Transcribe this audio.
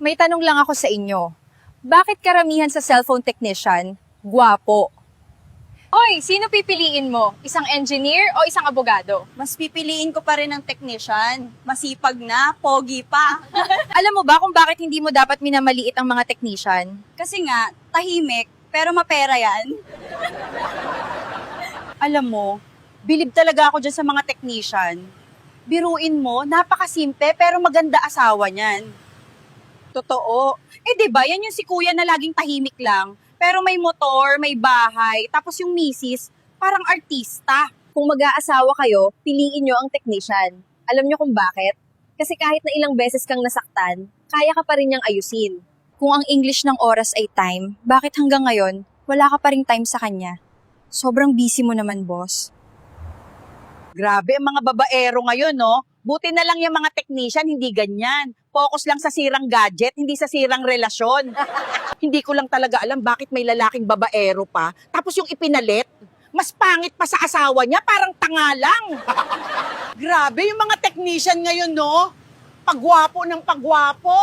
May tanong lang ako sa inyo. Bakit karamihan sa cellphone technician, gwapo? Hoy, sino pipiliin mo? Isang engineer o isang abogado? Mas pipiliin ko pa rin ng technician. Masipag na, pogi pa. Alam mo ba kung bakit hindi mo dapat minamaliit ang mga technician? Kasi nga, tahimik, pero mapera yan. Alam mo, bilib talaga ako dyan sa mga technician. Biruin mo, napakasimple pero maganda asawa niyan. Totoo. Eh 'di ba, yan yung si kuya na laging tahimik lang, pero may motor, may bahay, tapos yung misis, parang artista. Kung mag-aasawa kayo, piliin nyo ang technician. Alam nyo kung bakit? Kasi kahit na ilang beses kang nasaktan, kaya ka pa rin niyang ayusin. Kung ang English ng oras ay time, bakit hanggang ngayon, wala ka pa rin time sa kanya? Sobrang busy mo naman, boss. Grabe, ang mga babaero ngayon, no? Buti na lang yung mga technician, hindi ganyan. Focus lang sa sirang gadget, hindi sa sirang relasyon. Hindi ko lang talaga alam bakit may lalaking babaero pa. Tapos yung ipinalit, mas pangit pa sa asawa niya, parang tanga lang. Grabe, yung mga technician ngayon, no? Pagwapo ng pagwapo.